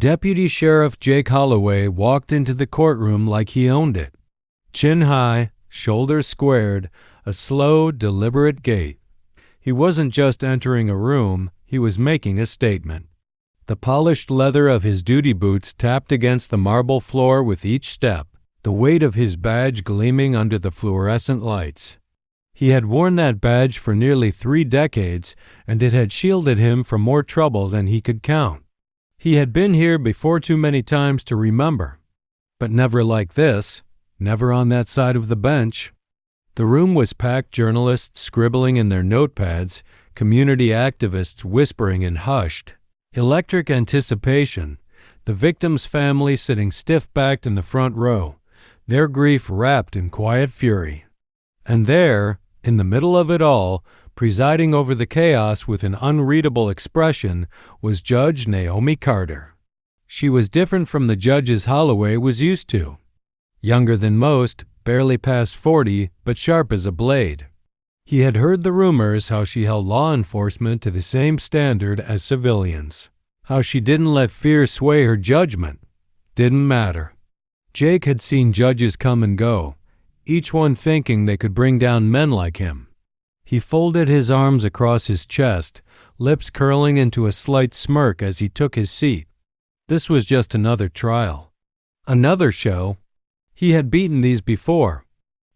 Deputy Sheriff Jake Holloway walked into the courtroom like he owned it. Chin high, shoulders squared, a slow, deliberate gait. He wasn't just entering a room, he was making a statement. The polished leather of his duty boots tapped against the marble floor with each step, the weight of his badge gleaming under the fluorescent lights. He had worn that badge for nearly 3 decades, and it had shielded him from more trouble than he could count. He had been here before too many times to remember, but never like this, never on that side of the bench. The room was packed, journalists scribbling in their notepads, community activists whispering in hushed, electric anticipation, the victim's family sitting stiff-backed in the front row, their grief wrapped in quiet fury. And there, in the middle of it all, presiding over the chaos with an unreadable expression, was Judge Naomi Carter. She was different from the judges Holloway was used to. Younger than most, barely past 40, but sharp as a blade. He had heard the rumors how she held law enforcement to the same standard as civilians, how she didn't let fear sway her judgment. Didn't matter. Jake had seen judges come and go, each one thinking they could bring down men like him. He folded his arms across his chest, lips curling into a slight smirk as he took his seat. This was just another trial. Another show. He had beaten these before.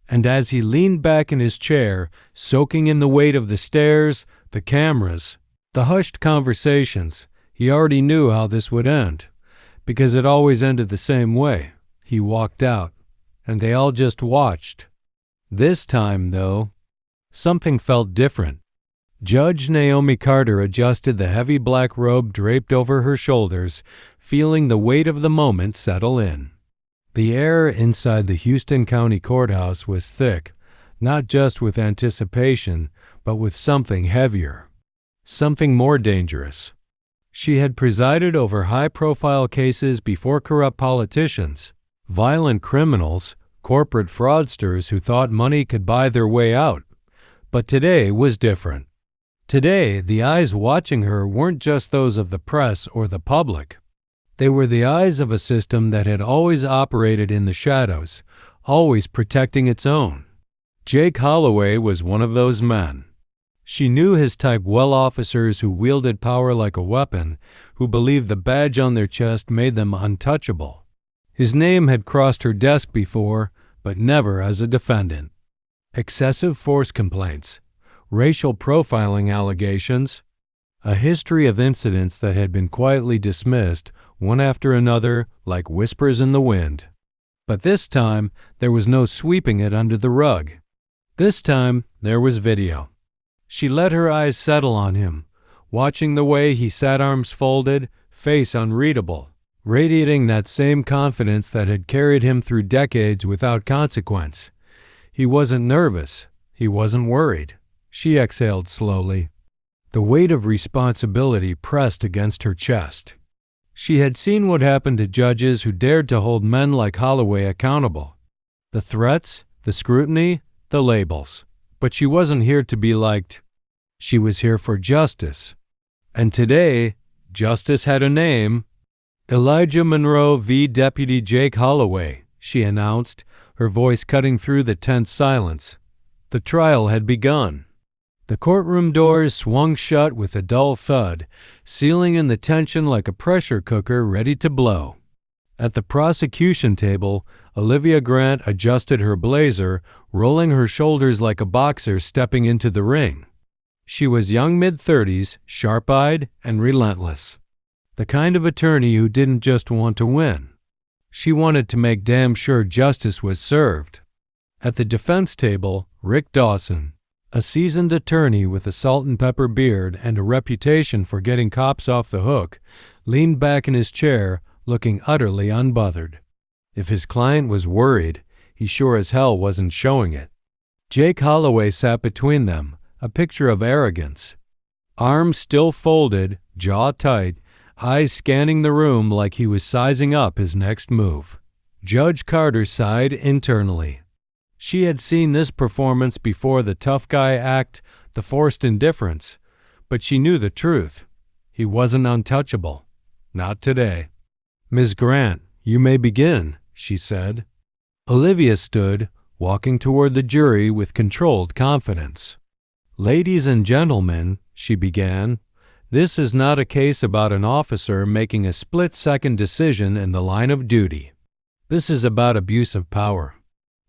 And as he leaned back in his chair, soaking in the weight of the stairs, the cameras, the hushed conversations, he already knew how this would end, because it always ended the same way. He walked out, and they all just watched. This time, though, something felt different. Judge Naomi Carter adjusted the heavy black robe draped over her shoulders, feeling the weight of the moment settle in. The air inside the Houston County Courthouse was thick, not just with anticipation, but with something heavier, something more dangerous. She had presided over high-profile cases before corrupt politicians, violent criminals, corporate fraudsters who thought money could buy their way out. But today was different. Today, the eyes watching her weren't just those of the press or the public. They were the eyes of a system that had always operated in the shadows, always protecting its own. Jake Holloway was one of those men. She knew his type well, officers who wielded power like a weapon, who believed the badge on their chest made them untouchable. His name had crossed her desk before, but never as a defendant. Excessive force complaints, racial profiling allegations, a history of incidents that had been quietly dismissed, one after another, like whispers in the wind. But this time, there was no sweeping it under the rug. This time, there was video. She let her eyes settle on him, watching the way he sat, arms folded, face unreadable, radiating that same confidence that had carried him through decades without consequence. He wasn't nervous. He wasn't worried. She exhaled slowly. The weight of responsibility pressed against her chest. She had seen what happened to judges who dared to hold men like Holloway accountable. The threats, the scrutiny, the labels. But she wasn't here to be liked. She was here for justice. And today, justice had a name. Elijah Monroe v. Deputy Jake Holloway, she announced, her voice cutting through the tense silence. The trial had begun. The courtroom doors swung shut with a dull thud, sealing in the tension like a pressure cooker ready to blow. At the prosecution table, Olivia Grant adjusted her blazer, rolling her shoulders like a boxer stepping into the ring. She was young mid-30s, sharp-eyed, and relentless. The kind of attorney who didn't just want to win. She wanted to make damn sure justice was served. At the defense table, Rick Dawson, a seasoned attorney with a salt-and-pepper beard and a reputation for getting cops off the hook, leaned back in his chair, looking utterly unbothered. If his client was worried, he sure as hell wasn't showing it. Jake Holloway sat between them, a picture of arrogance. Arms still folded, jaw tight, eyes scanning the room like he was sizing up his next move. Judge Carter sighed internally. She had seen this performance before, the tough guy act, the forced indifference, but she knew the truth. He wasn't untouchable. Not today. "Ms. Grant, you may begin," she said. Olivia stood, walking toward the jury with controlled confidence. "Ladies and gentlemen," she began, "this is not a case about an officer making a split-second decision in the line of duty. This is about abuse of power.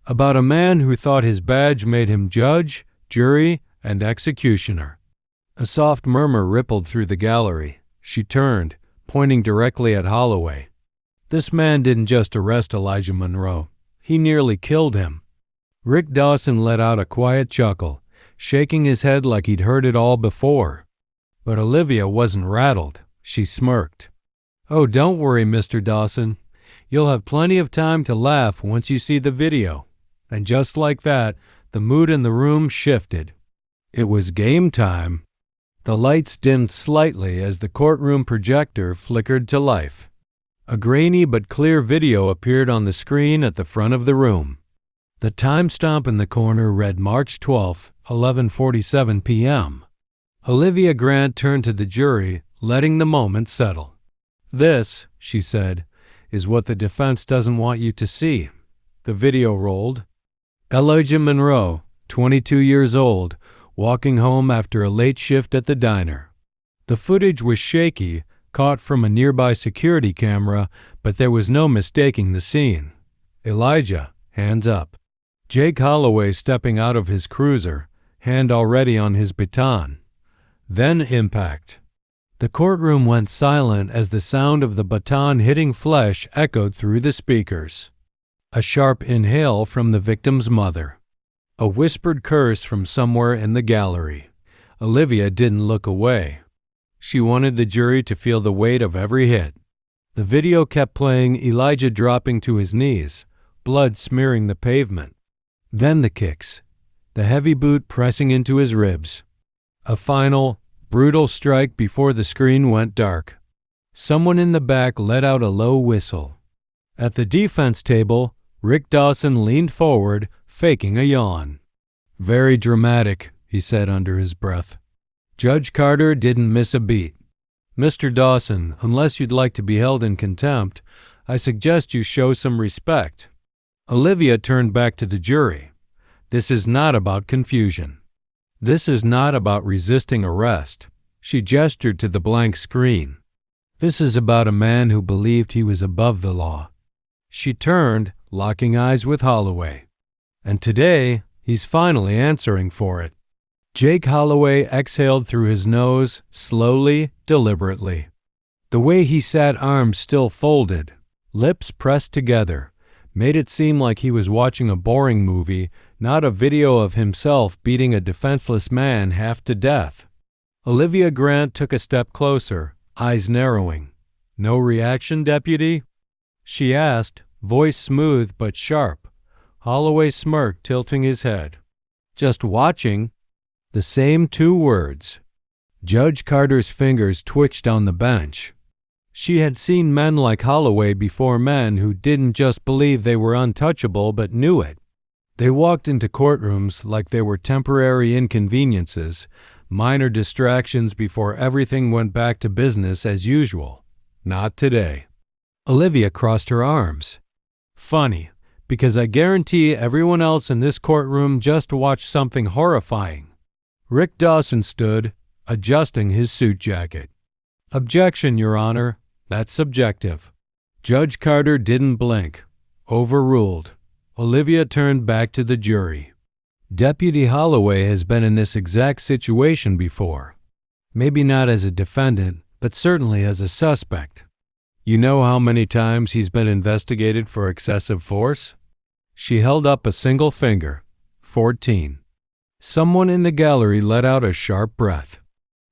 About a man who thought his badge made him judge, jury, and executioner." A soft murmur rippled through the gallery. She turned, pointing directly at Holloway. "This man didn't just arrest Elijah Monroe. He nearly killed him." Rick Dawson let out a quiet chuckle, shaking his head like he'd heard it all before. But Olivia wasn't rattled. She smirked. "Oh, don't worry, Mr. Dawson. You'll have plenty of time to laugh once you see the video." And just like that, the mood in the room shifted. It was game time. The lights dimmed slightly as the courtroom projector flickered to life. A grainy but clear video appeared on the screen at the front of the room. The time stamp in the corner read March 12, 11:47 p.m. Olivia Grant turned to the jury, letting the moment settle. "This," she said, "is what the defense doesn't want you to see." The video rolled. Elijah Monroe, 22 years old, walking home after a late shift at the diner. The footage was shaky, caught from a nearby security camera, but there was no mistaking the scene. Elijah, hands up. Jake Holloway stepping out of his cruiser, hand already on his baton. Then impact. The courtroom went silent as the sound of the baton hitting flesh echoed through the speakers. A sharp inhale from the victim's mother. A whispered curse from somewhere in the gallery. Olivia didn't look away. She wanted the jury to feel the weight of every hit. The video kept playing, Elijah dropping to his knees, blood smearing the pavement. Then the kicks, the heavy boot pressing into his ribs. A final, brutal strike before the screen went dark. Someone in the back let out a low whistle. At the defense table, Rick Dawson leaned forward, faking a yawn. "Very dramatic," he said under his breath. Judge Carter didn't miss a beat. "Mr. Dawson, unless you'd like to be held in contempt, I suggest you show some respect." Olivia turned back to the jury. "This is not about confusion. This is not about resisting arrest." She gestured to the blank screen. "This is about a man who believed he was above the law." She turned, locking eyes with Holloway. "And today, he's finally answering for it." Jake Holloway exhaled through his nose, slowly, deliberately. The way he sat, arms still folded, lips pressed together, made it seem like he was watching a boring movie, not a video of himself beating a defenseless man half to death. Olivia Grant took a step closer, eyes narrowing. "No reaction, Deputy?" she asked, voice smooth but sharp. Holloway smirked, tilting his head. "Just watching." The same two words. Judge Carter's fingers twitched on the bench. She had seen men like Holloway before, men who didn't just believe they were untouchable but knew it. They walked into courtrooms like they were temporary inconveniences, minor distractions before everything went back to business as usual. Not today. Olivia crossed her arms. "Funny, because I guarantee everyone else in this courtroom just watched something horrifying." Rick Dawson stood, adjusting his suit jacket. "Objection, Your Honor. That's subjective." Judge Carter didn't blink. Overruled. Olivia turned back to the jury. "Deputy Holloway has been in this exact situation before. Maybe not as a defendant, but certainly as a suspect. You know how many times he's been investigated for excessive force?" She held up a single finger. 14. Someone in the gallery let out a sharp breath.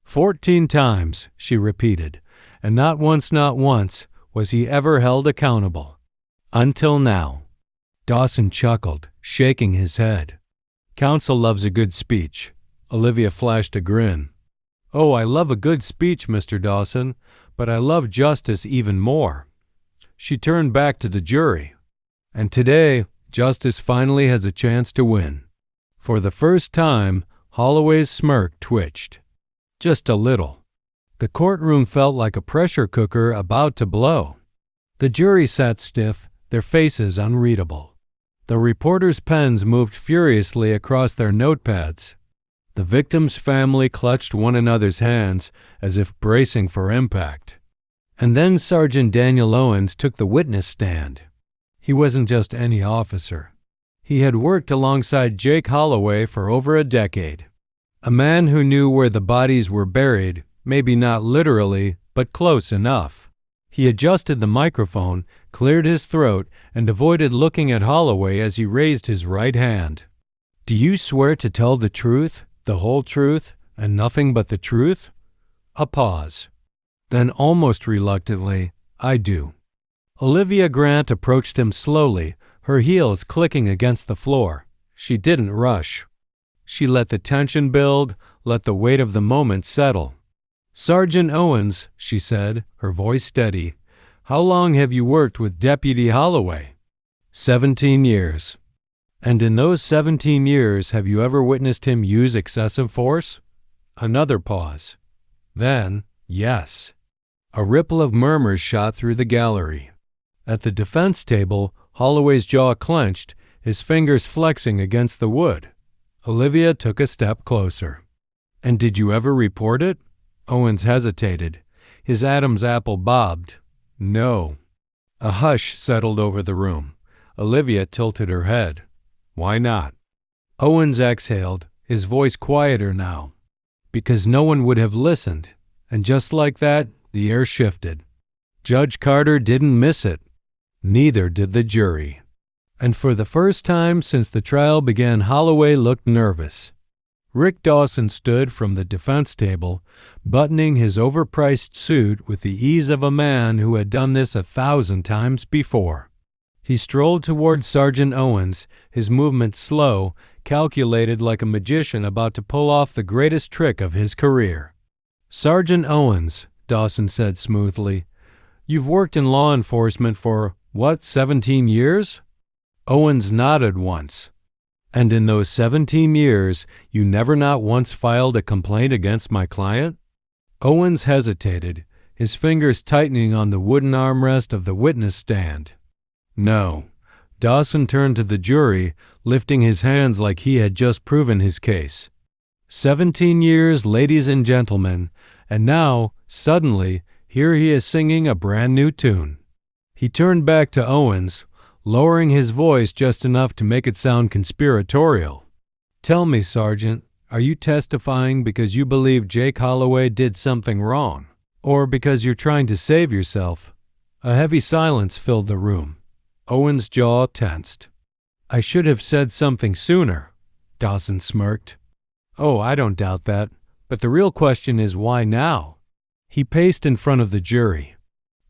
14 times, she repeated, and not once was he ever held accountable. Until now. Dawson chuckled, shaking his head. "Counsel loves a good speech." Olivia flashed a grin. "Oh, I love a good speech, Mr. Dawson, but I love justice even more." She turned back to the jury. "And today, justice finally has a chance to win." For the first time, Holloway's smirk twitched. Just a little. The courtroom felt like a pressure cooker about to blow. The jury sat stiff, their faces unreadable. The reporters' pens moved furiously across their notepads. The victim's family clutched one another's hands as if bracing for impact. And then Sergeant Daniel Owens took the witness stand. He wasn't just any officer. He had worked alongside Jake Holloway for over a decade. A man who knew where the bodies were buried, maybe not literally, but close enough. He adjusted the microphone, cleared his throat, and avoided looking at Holloway as he raised his right hand. "Do you swear to tell the truth, the whole truth, and nothing but the truth?" A pause. Then, almost reluctantly, "I do." Olivia Grant approached him slowly, her heels clicking against the floor. She didn't rush. She let the tension build, let the weight of the moment settle. "Sergeant Owens," she said, her voice steady, "how long have you worked with Deputy Holloway?" 17 years. "And in those 17 years, have you ever witnessed him use excessive force?" Another pause. Then, "Yes." A ripple of murmurs shot through the gallery. At the defense table, Holloway's jaw clenched, his fingers flexing against the wood. Olivia took a step closer. "And did you ever report it?" Owens hesitated. His Adam's apple bobbed. "No." A hush settled over the room. Olivia tilted her head. "Why not?" Owens exhaled, his voice quieter now. "Because no one would have listened." And just like that, the air shifted. Judge Carter didn't miss it. Neither did the jury. And for the first time since the trial began, Holloway looked nervous. Rick Dawson stood from the defense table, buttoning his overpriced suit with the ease of a man who had done this 1,000 times before. He strolled toward Sergeant Owens, his movement slow, calculated like a magician about to pull off the greatest trick of his career. "Sergeant Owens," Dawson said smoothly, "you've worked in law enforcement for, 17 years?" Owens nodded once. "And in those 17 years, you never not once filed a complaint against my client?" Owens hesitated, his fingers tightening on the wooden armrest of the witness stand. "No." Dawson turned to the jury, lifting his hands like he had just proven his case. 17 years, ladies and gentlemen, and now, suddenly, here he is singing a brand new tune. He turned back to Owens, lowering his voice just enough to make it sound conspiratorial. "Tell me, Sergeant, are you testifying because you believe Jake Holloway did something wrong, or because you're trying to save yourself?" A heavy silence filled the room. Owens' jaw tensed. "I should have said something sooner," Dawson smirked. "Oh, I don't doubt that, but the real question is why now?" He paced in front of the jury.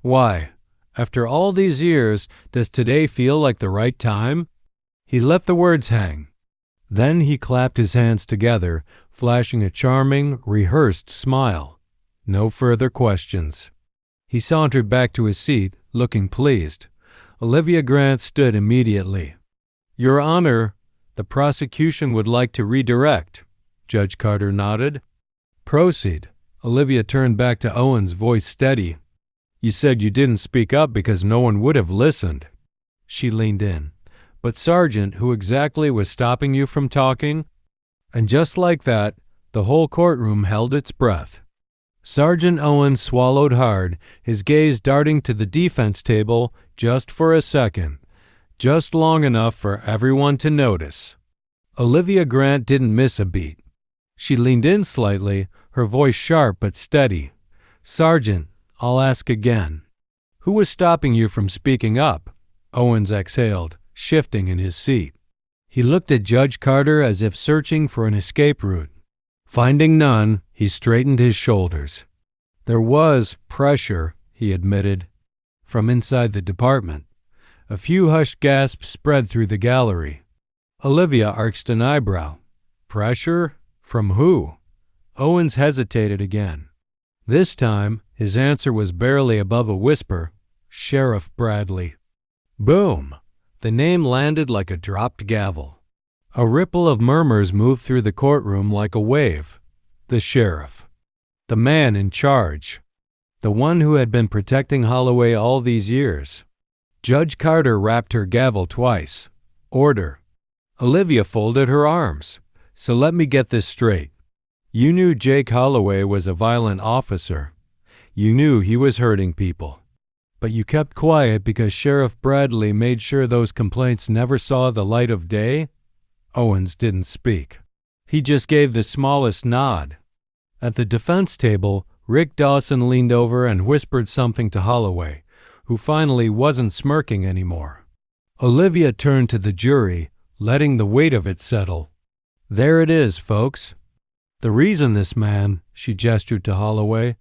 "Why? After all these years, does today feel like the right time?" He let the words hang. Then he clapped his hands together, flashing a charming, rehearsed smile. No further questions. He sauntered back to his seat, looking pleased. Olivia Grant stood immediately. "Your Honor, the prosecution would like to redirect." Judge Carter nodded. "Proceed." Olivia turned back to Owens, voice steady. "You said you didn't speak up because no one would have listened." She leaned in. "But Sergeant, who exactly was stopping you from talking?" And just like that, the whole courtroom held its breath. Sergeant Owens swallowed hard, his gaze darting to the defense table just for a second, just long enough for everyone to notice. Olivia Grant didn't miss a beat. She leaned in slightly, her voice sharp but steady. "Sergeant, I'll ask again. Who was stopping you from speaking up?" Owens exhaled, shifting in his seat. He looked at Judge Carter as if searching for an escape route. Finding none, he straightened his shoulders. "There was pressure," he admitted, from inside the department. A few hushed gasps spread through the gallery. Olivia arched an eyebrow. "Pressure? From who?" Owens hesitated again. This time, his answer was barely above a whisper. "Sheriff Bradley." Boom! The name landed like a dropped gavel. A ripple of murmurs moved through the courtroom like a wave. The sheriff. The man in charge. the one who had been protecting Holloway all these years. Judge Carter rapped her gavel twice. Order. Olivia folded her arms. So let me get this straight. You knew Jake Holloway was a violent officer. You knew he was hurting people. But you kept quiet because Sheriff Bradley made sure those complaints never saw the light of day? Owens didn't speak. He just gave the smallest nod. At the defense table, Rick Dawson leaned over and whispered something to Holloway, who finally wasn't smirking anymore. Olivia turned to the jury, letting the weight of it settle. There it is, folks. The reason this man, she gestured to Holloway,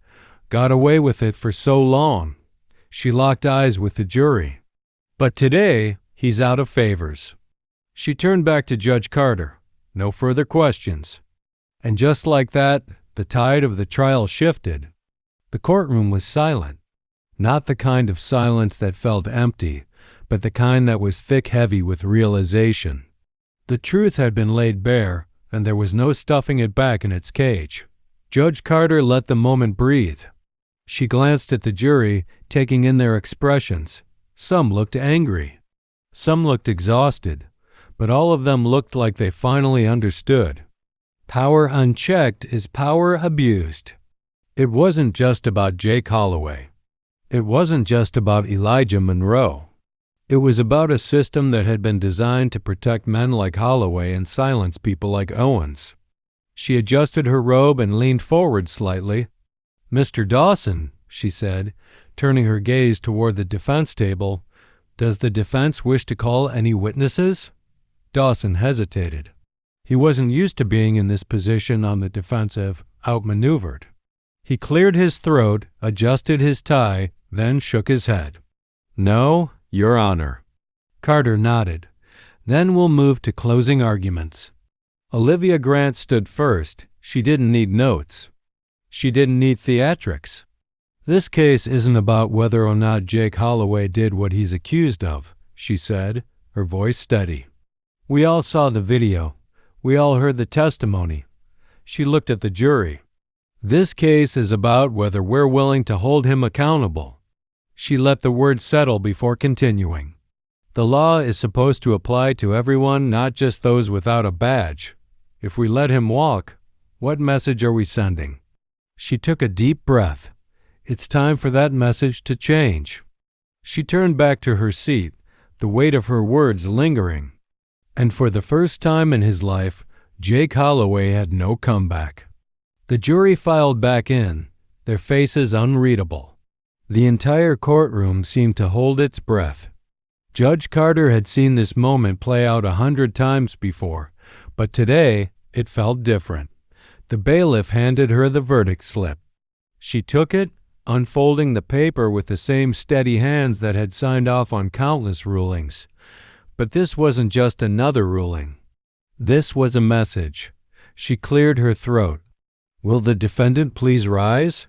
got away with it for so long. She locked eyes with the jury. But today, he's out of favors. She turned back to Judge Carter. No further questions. And just like that, the tide of the trial shifted. The courtroom was silent. Not the kind of silence that felt empty, but the kind that was thick-heavy with realization. The truth had been laid bare, and there was no stuffing it back in its cage. Judge Carter let the moment breathe. She glanced at the jury, taking in their expressions. Some looked angry. Some looked exhausted, but all of them looked like they finally understood. Power unchecked is power abused. It wasn't just about Jake Holloway. It wasn't just about Elijah Monroe. It was about a system that had been designed to protect men like Holloway and silence people like Owens. She adjusted her robe and leaned forward slightly. Mr. Dawson, she said, turning her gaze toward the defense table, does the defense wish to call any witnesses? Dawson hesitated. He wasn't used to being in this position on the defensive, outmaneuvered. He cleared his throat, adjusted his tie, then shook his head. No, Your Honor. Carter nodded. Then we'll move to closing arguments. Olivia Grant stood first. She didn't need notes. She didn't need theatrics. This case isn't about whether or not Jake Holloway did what he's accused of, she said, her voice steady. We all saw the video. We all heard the testimony. She looked at the jury. This case is about whether we're willing to hold him accountable. She let the words settle before continuing. The law is supposed to apply to everyone, not just those without a badge. If we let him walk, what message are we sending? She took a deep breath. It's time for that message to change. She turned back to her seat, the weight of her words lingering. And for the first time in his life, Jake Holloway had no comeback. The jury filed back in, their faces unreadable. The entire courtroom seemed to hold its breath. Judge Carter had seen this moment play out 100 times before, but today it felt different. The bailiff handed her the verdict slip. She took it, unfolding the paper with the same steady hands that had signed off on countless rulings. But this wasn't just another ruling. This was a message. She cleared her throat. Will the defendant please rise?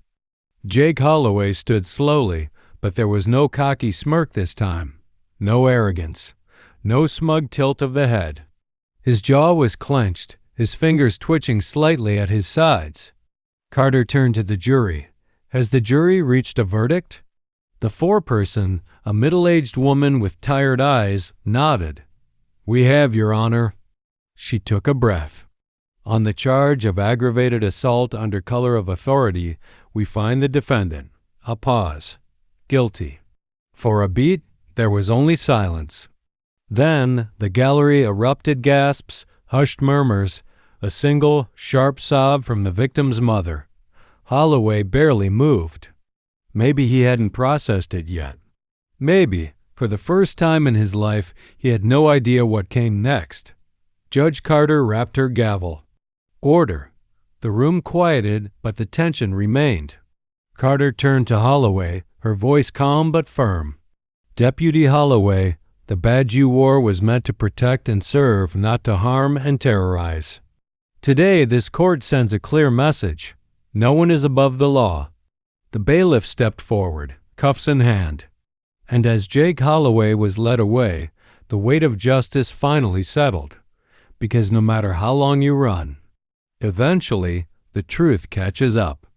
Jake Holloway stood slowly, but there was no cocky smirk this time. No arrogance. No smug tilt of the head. His jaw was clenched, his fingers twitching slightly at his sides. Carter turned to the jury. Has the jury reached a verdict? The foreperson, a middle-aged woman with tired eyes, nodded. We have, Your Honor. She took a breath. On the charge of aggravated assault under color of authority, we find the defendant. A pause. Guilty. For a beat, there was only silence. Then the gallery erupted gasps, hushed murmurs, a single, sharp sob from the victim's mother. Holloway barely moved. Maybe he hadn't processed it yet. Maybe, for the first time in his life, he had no idea what came next. Judge Carter rapped her gavel. Order. The room quieted, but the tension remained. Carter turned to Holloway, her voice calm but firm. Deputy Holloway, the badge you wore was meant to protect and serve, not to harm and terrorize. Today, this court sends a clear message. No one is above the law. The bailiff stepped forward, cuffs in hand. And as Jake Holloway was led away, the weight of justice finally settled. Because no matter how long you run, eventually the truth catches up.